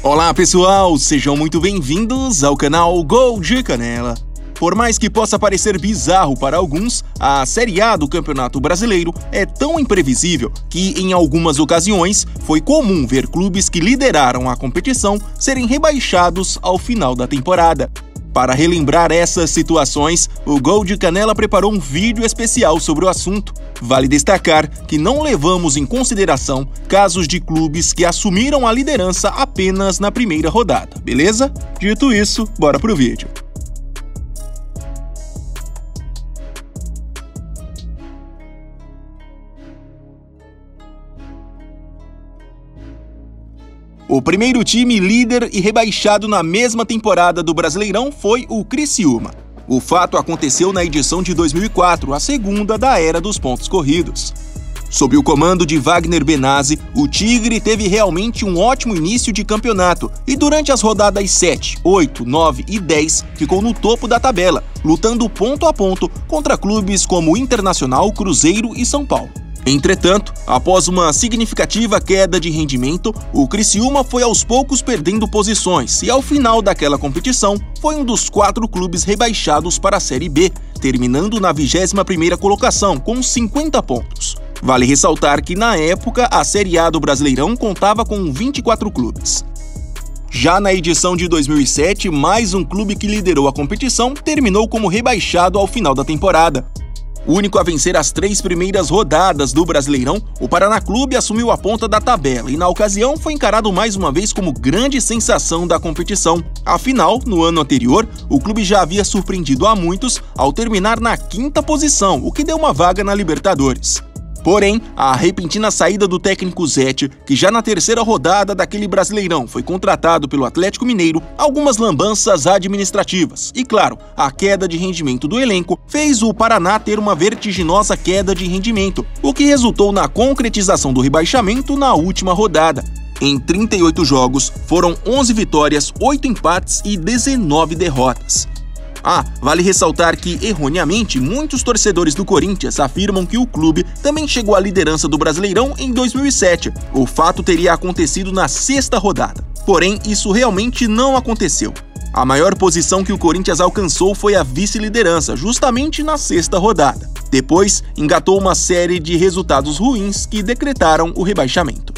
Olá pessoal, sejam muito bem-vindos ao canal Gol de Canela. Por mais que possa parecer bizarro para alguns, a Série A do Campeonato Brasileiro é tão imprevisível que, em algumas ocasiões, foi comum ver clubes que lideraram a competição serem rebaixados ao final da temporada. Para relembrar essas situações, o Gol de Canela preparou um vídeo especial sobre o assunto. Vale destacar que não levamos em consideração casos de clubes que assumiram a liderança apenas na primeira rodada, beleza? Dito isso, bora pro vídeo. O primeiro time líder e rebaixado na mesma temporada do Brasileirão foi o Criciúma. O fato aconteceu na edição de 2004, a segunda da era dos pontos corridos. Sob o comando de Wagner Benazzi, o Tigre teve realmente um ótimo início de campeonato e durante as rodadas 7, 8, 9 e 10 ficou no topo da tabela, lutando ponto a ponto contra clubes como Internacional, Cruzeiro e São Paulo. Entretanto, após uma significativa queda de rendimento, o Criciúma foi aos poucos perdendo posições e ao final daquela competição foi um dos 4 clubes rebaixados para a Série B, terminando na 21ª colocação com 50 pontos. Vale ressaltar que na época a Série A do Brasileirão contava com 24 clubes. Já na edição de 2007, mais um clube que liderou a competição terminou como rebaixado ao final da temporada. O único a vencer as 3 primeiras rodadas do Brasileirão, o Paraná Clube assumiu a ponta da tabela e na ocasião foi encarado mais uma vez como grande sensação da competição. Afinal, no ano anterior, o clube já havia surpreendido a muitos ao terminar na 5ª posição, o que deu uma vaga na Libertadores. Porém, a repentina saída do técnico Zete, que já na 3ª rodada daquele Brasileirão foi contratado pelo Atlético Mineiro, algumas lambanças administrativas e, claro, a queda de rendimento do elenco fez o Paraná ter uma vertiginosa queda de rendimento, o que resultou na concretização do rebaixamento na última rodada. Em 38 jogos, foram 11 vitórias, 8 empates e 19 derrotas. Vale ressaltar que, erroneamente, muitos torcedores do Corinthians afirmam que o clube também chegou à liderança do Brasileirão em 2007. O fato teria acontecido na 6ª rodada. Porém, isso realmente não aconteceu. A maior posição que o Corinthians alcançou foi a vice-liderança, justamente na 6ª rodada. Depois, engatou uma série de resultados ruins que decretaram o rebaixamento.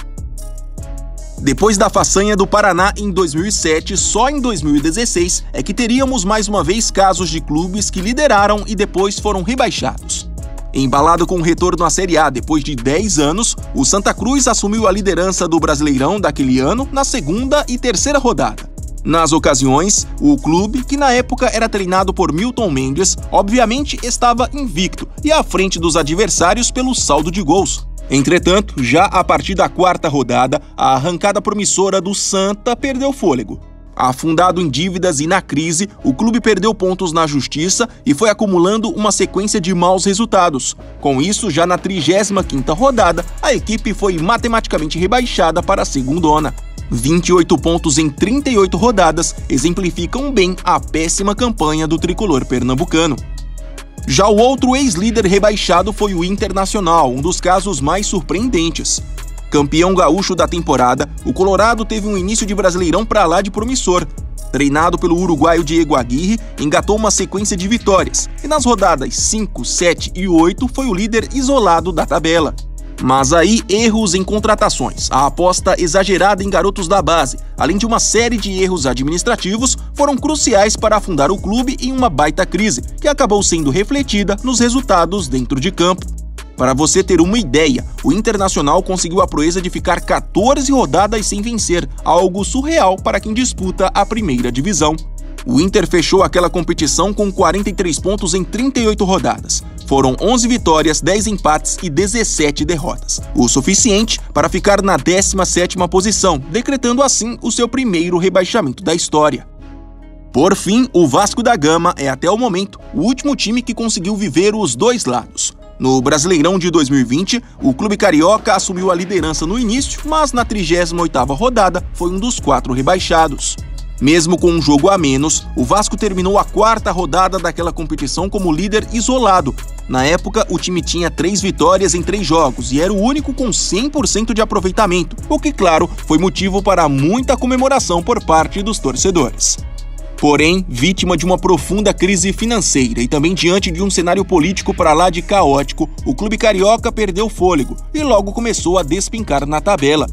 Depois da façanha do Paraná em 2007, só em 2016 é que teríamos mais uma vez casos de clubes que lideraram e depois foram rebaixados. Embalado com o retorno à Série A depois de 10 anos, o Santa Cruz assumiu a liderança do Brasileirão daquele ano na 2ª e 3ª rodada. Nas ocasiões, o clube, que na época era treinado por Milton Mendes, obviamente estava invicto e à frente dos adversários pelo saldo de gols. Entretanto, já a partir da 4ª rodada, a arrancada promissora do Santa perdeu fôlego. Afundado em dívidas e na crise, o clube perdeu pontos na justiça e foi acumulando uma sequência de maus resultados. Com isso, já na 35ª rodada, a equipe foi matematicamente rebaixada para a segundona. 28 pontos em 38 rodadas exemplificam bem a péssima campanha do tricolor pernambucano. Já o outro ex-líder rebaixado foi o Internacional, um dos casos mais surpreendentes. Campeão gaúcho da temporada, o Colorado teve um início de Brasileirão pra lá de promissor. Treinado pelo uruguaio Diego Aguirre, engatou uma sequência de vitórias e nas rodadas 5, 7 e 8 foi o líder isolado da tabela. Mas aí, erros em contratações, a aposta exagerada em garotos da base, além de uma série de erros administrativos, foram cruciais para afundar o clube em uma baita crise, que acabou sendo refletida nos resultados dentro de campo. Para você ter uma ideia, o Internacional conseguiu a proeza de ficar 14 rodadas sem vencer, algo surreal para quem disputa a primeira divisão. O Inter fechou aquela competição com 43 pontos em 38 rodadas. Foram 11 vitórias, 10 empates e 17 derrotas, o suficiente para ficar na 17ª posição, decretando assim o seu primeiro rebaixamento da história. Por fim, o Vasco da Gama é até o momento o último time que conseguiu viver os dois lados. No Brasileirão de 2020, o clube carioca assumiu a liderança no início, mas na 38ª rodada foi um dos 4 rebaixados. Mesmo com um jogo a menos, o Vasco terminou a 4ª rodada daquela competição como líder isolado, Na época, o time tinha 3 vitórias em 3 jogos e era o único com 100% de aproveitamento, o que, claro, foi motivo para muita comemoração por parte dos torcedores. Porém, vítima de uma profunda crise financeira e também diante de um cenário político para lá de caótico, o clube carioca perdeu fôlego e logo começou a despencar na tabela.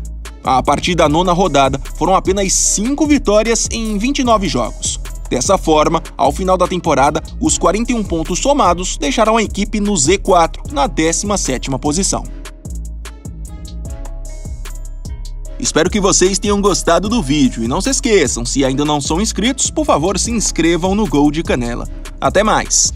A partir da 9ª rodada, foram apenas 5 vitórias em 29 jogos. Dessa forma, ao final da temporada, os 41 pontos somados deixaram a equipe no Z4, na 17ª posição. Espero que vocês tenham gostado do vídeo e não se esqueçam, se ainda não são inscritos, por favor se inscrevam no Gol de Canela. Até mais!